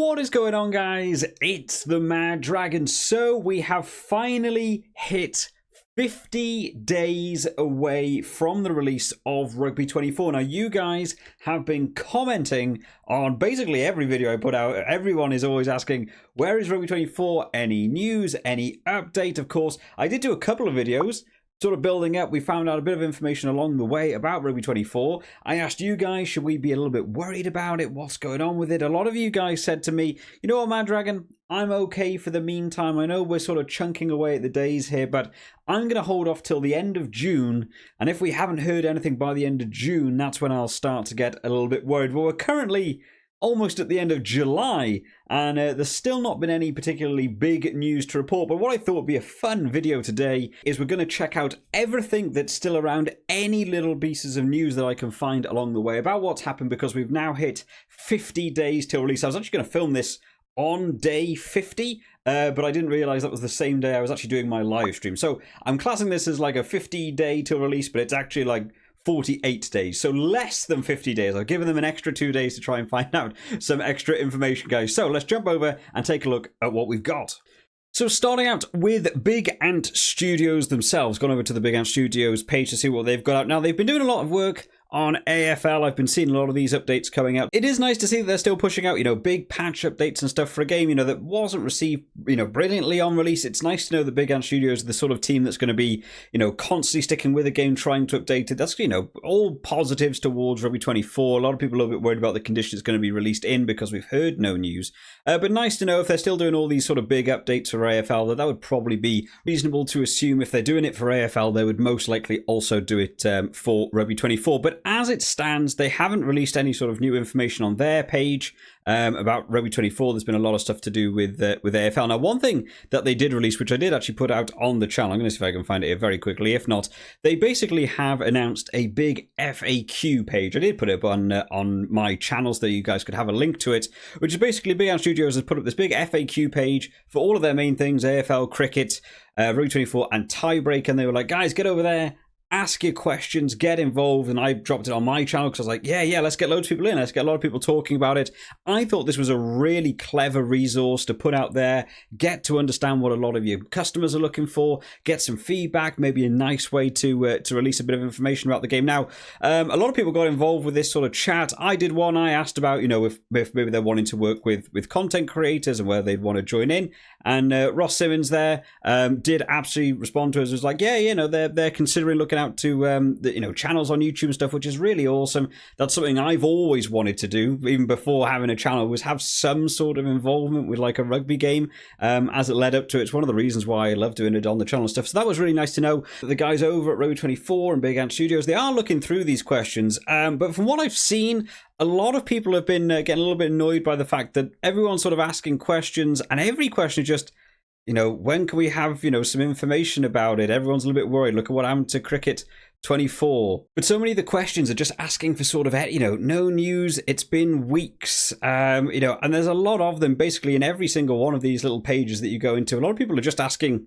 What is going on, guys? It's the Mad Dragon. So we have finally hit 50 days away from the release of Rugby 24. Now, you guys have been commenting on basically every video I put out. Everyone is always asking, where is Rugby 24? Any news? Any update? Of course, I did do a couple of videos sort of building up. We found out a bit of information along the way about Rugby 24. I asked you guys, should we be a little bit worried about it? What's going on with it? A lot of you guys said to me, you know what, Mad Dragon, I'm okay for the meantime. I know we're sort of chunking away at the days here, but I'm going to hold off till the end of June. And if we haven't heard anything by the end of June, that's when I'll start to get a little bit worried. Well, we're currently almost at the end of July, and there's still not been any particularly big news to report. But what I thought would be a fun video today is we're going to check out everything that's still around, any little pieces of news that I can find along the way about what's happened, because we've now hit 50 days till release. I was actually going to film this on day 50, but I didn't realize that was the same day I was actually doing my live stream. So I'm classing this as like a 50 day till release, but it's actually like 48 days, so less than 50 days. I've given them an extra 2 days to try and find out some extra information, guys. So let's jump over and take a look at what we've got. So starting out with Big Ant Studios themselves, gone over to the Big Ant Studios page to see what they've got out. Now, they've been doing a lot of work on AFL. I've been seeing a lot of these updates coming out. It is nice to see that they're still pushing out, big patch updates and stuff for a game, that wasn't received, brilliantly on release. It's nice to know that Big Ant Studios are the sort of team that's going to be, constantly sticking with a game, trying to update it. That's, all positives towards Rugby 24. A lot of people are a little bit worried about the conditions it's going to be released in because we've heard no news. But nice to know if they're still doing all these sort of big updates for AFL, that would probably be reasonable to assume if they're doing it for AFL, they would most likely also do it for Rugby 24. But as it stands, they haven't released any sort of new information on their page about Rugby 24. There's been a lot of stuff to do with AFL. Now, one thing that they did release, which I did actually put out on the channel, I'm going to see if I can find it here very quickly. If not, they basically have announced a big FAQ page. I did put it up on my channel so that you guys could have a link to it, which is basically Big Ant Studios has put up this big FAQ page for all of their main things, AFL, cricket, Rugby 24, and tiebreak. And they were like, guys, get over there, ask your questions, get involved. And I dropped it on my channel because I was like, yeah, let's get loads of people in. Let's get a lot of people talking about it. I thought this was a really clever resource to put out there, get to understand what a lot of your customers are looking for, get some feedback, maybe a nice way to release a bit of information about the game. Now, a lot of people got involved with this sort of chat. I did one. I asked about, if maybe they're wanting to work with content creators and where they'd want to join in. And Ross Simmons there did absolutely respond to us. It was like, they're considering looking out to channels on YouTube and stuff, which is really awesome. That's something I've always wanted to do, even before having a channel, was have some sort of involvement with like a rugby game as it led up to it. It's one of the reasons why I love doing it on the channel and stuff. So that was really nice to know. The guys over at Rugby 24 and Big Ant Studios, they are looking through these questions, but from what I've seen, a lot of people have been getting a little bit annoyed by the fact that everyone's sort of asking questions, and every question is just, when can we have, some information about it? Everyone's a little bit worried. Look at what happened to Cricket 24. But so many of the questions are just asking for sort of, no news. It's been weeks, and there's a lot of them basically in every single one of these little pages that you go into. A lot of people are just asking,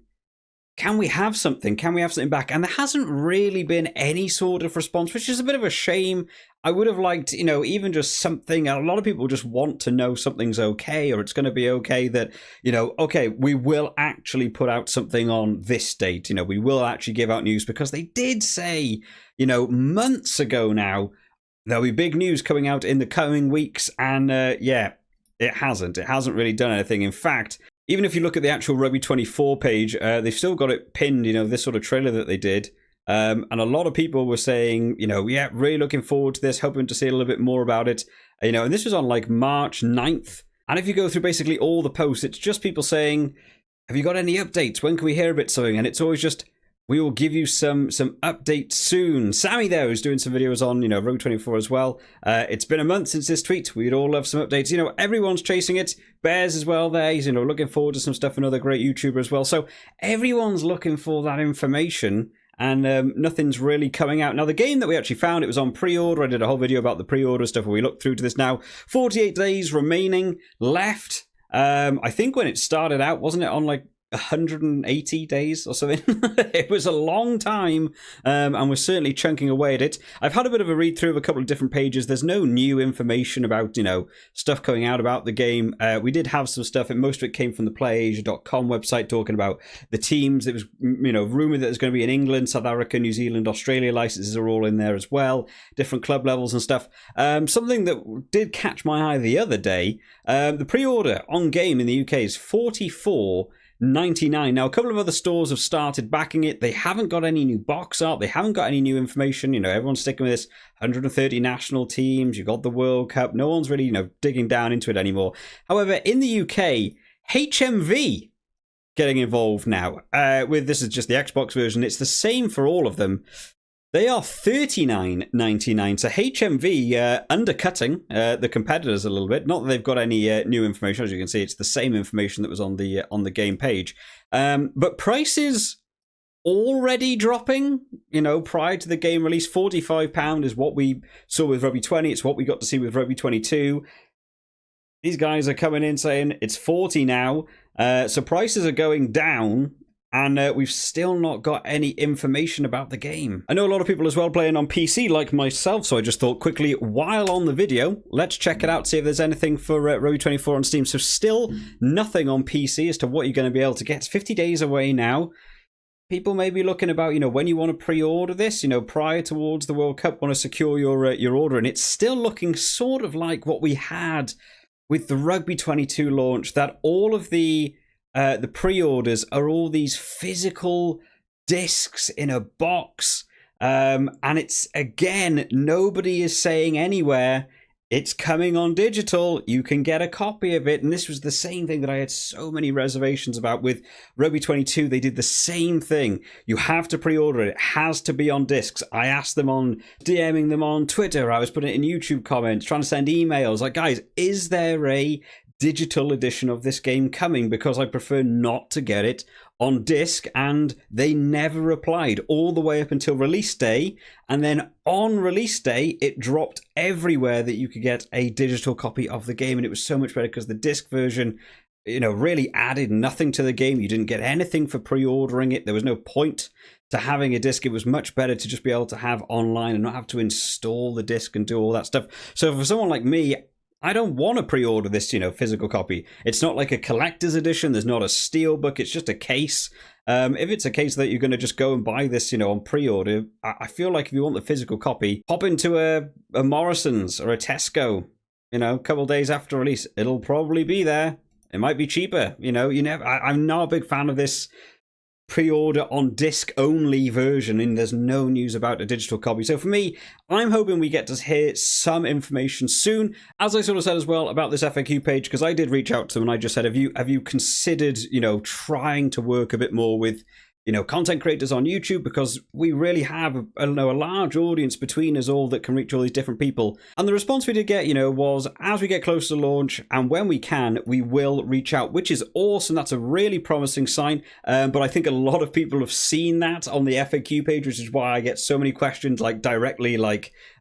can we have something? Can we have something back? And there hasn't really been any sort of response, which is a bit of a shame. I would have liked, even just something. A lot of people just want to know something's okay, or it's going to be okay that, okay, we will actually put out something on this date. We will actually give out news, because they did say, months ago now, there'll be big news coming out in the coming weeks. And it hasn't. It hasn't really done anything. In fact, even if you look at the actual Rugby 24 page, they've still got it pinned, this sort of trailer that they did. And a lot of people were saying, really looking forward to this, hoping to see a little bit more about it. And this was on like March 9th. And if you go through basically all the posts, it's just people saying, have you got any updates? When can we hear a bit something? And it's always just, we will give you some updates soon. Sammy there is doing some videos on, Rugby 24 as well. It's been a month since this tweet. We'd all love some updates. Everyone's chasing it. Bears as well there. He's, looking forward to some stuff. Another great YouTuber as well. So everyone's looking for that information, and nothing's really coming out. Now, the game that we actually found, it was on pre-order. I did a whole video about the pre-order stuff where we looked through to this now. 48 days remaining left. I think when it started out, wasn't it on like 180 days or something. It was a long time, and we're certainly chunking away at it. I've had a bit of a read through of a couple of different pages. There's no new information about, stuff coming out about the game. We did have some stuff, and most of it came from the PlayAsia.com website talking about the teams. It was, rumored that there's going to be in England, South Africa, New Zealand, Australia licenses are all in there as well. Different club levels and stuff. Something that did catch my eye the other day, the pre-order on game in the UK is $44.99. Now, a couple of other stores have started backing it. They haven't got any new box art. They haven't got any new information. Everyone's sticking with this 130 national teams. You've got the World Cup. No one's really, digging down into it anymore. However, in the UK, HMV getting involved now. This is just the Xbox version. It's the same for all of them. They are $39.99. So HMV undercutting the competitors a little bit. Not that they've got any new information. As you can see, it's the same information that was on the game page. But prices already dropping, prior to the game release. £45 is what we saw with Rugby 20. It's what we got to see with Rugby 22. These guys are coming in saying it's 40 now. So prices are going down. And we've still not got any information about the game. I know a lot of people as well playing on PC like myself, so I just thought quickly, while on the video, let's check it out, see if there's anything for Rugby 24 on Steam. So still nothing on PC as to what you're going to be able to get. It's 50 days away now. People may be looking about, when you want to pre-order this, prior towards the World Cup, want to secure your order. And it's still looking sort of like what we had with the Rugby 22 launch, that all of the pre-orders are all these physical discs in a box, and it's, again, nobody is saying anywhere it's coming on digital. You can get a copy of it, and this was the same thing that I had so many reservations about with Rugby 22. They did the same thing. You have to pre-order it. It has to be on discs. I asked them on DMing them on Twitter. I was putting it in YouTube comments, trying to send emails like, guys, is there a digital edition of this game coming, because I prefer not to get it on disc? And they never replied all the way up until release day, and then on release day it dropped everywhere that you could get a digital copy of the game. And it was so much better because the disc version really added nothing to the game. You didn't get anything for pre-ordering it. There was no point to having a disc. It was much better to just be able to have online and not have to install the disc and do all that stuff. So for someone like me, I don't want to pre-order this, physical copy. It's not like a collector's edition. There's not a steelbook. It's just a case. If it's a case that you're going to just go and buy this, on pre-order, I feel like if you want the physical copy, pop into a Morrison's or a Tesco, a couple of days after release. It'll probably be there. It might be cheaper. I'm not a big fan of this pre-order on disc only version, and there's no news about a digital copy. So for me, I'm hoping we get to hear some information soon. As I sort of said as well about this FAQ page, because I did reach out to them and I just said, have you considered trying to work a bit more with content creators on YouTube, because we really have a large audience between us all that can reach all these different people. And the response we did get, was, as we get close to launch and when we can, we will reach out, which is awesome. That's a really promising sign. But I think a lot of people have seen that on the FAQ page, which is why I get so many questions directly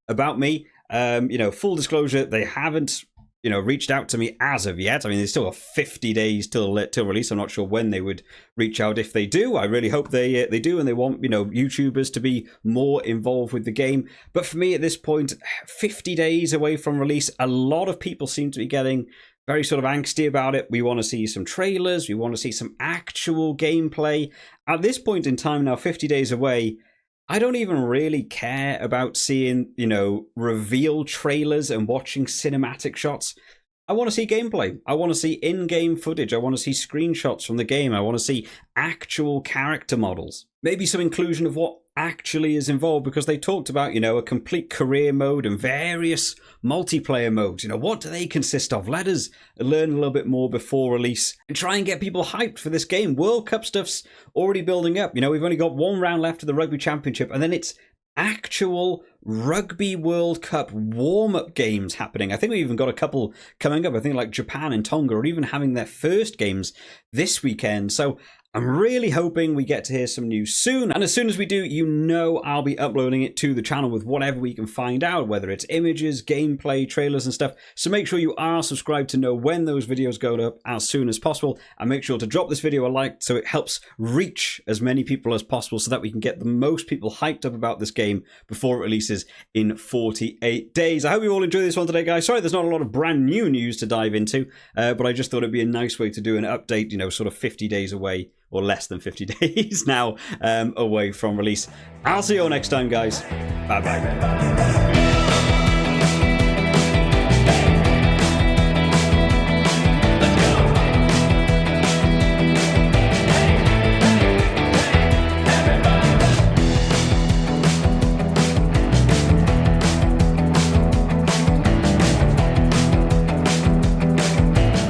about me. Full disclosure, they haven't reached out to me as of yet. I mean, there's still got 50 days till release. I'm not sure when they would reach out if they do. I really hope they do, and they want, YouTubers to be more involved with the game. But for me at this point, 50 days away from release, a lot of people seem to be getting very sort of angsty about it. We want to see some trailers. We want to see some actual gameplay. At this point in time now, 50 days away, I don't even really care about seeing, reveal trailers and watching cinematic shots. I want to see gameplay. I want to see in-game footage. I want to see screenshots from the game. I want to see actual character models. Maybe some inclusion of what actually is involved, because they talked about, a complete career mode and various multiplayer modes. What do they consist of? Let us learn a little bit more before release and try and get people hyped for this game. World Cup stuff's already building up. We've only got one round left of the Rugby Championship, and then it's actual Rugby World Cup warm-up games happening. I think we've even got a couple coming up. I think like Japan and Tonga are even having their first games this weekend. So I'm really hoping we get to hear some news soon, and as soon as we do, you know I'll be uploading it to the channel with whatever we can find out, whether it's images, gameplay, trailers and stuff. So make sure you are subscribed to know when those videos go up as soon as possible, and make sure to drop this video a like so it helps reach as many people as possible so that we can get the most people hyped up about this game before it releases in 48 days. I hope you all enjoyed this one today, guys. Sorry there's not a lot of brand new news to dive into, but I just thought it'd be a nice way to do an update, you know, sort of 50 days away, or less than 50 days now away from release. I'll see you all next time, guys. Bye-bye.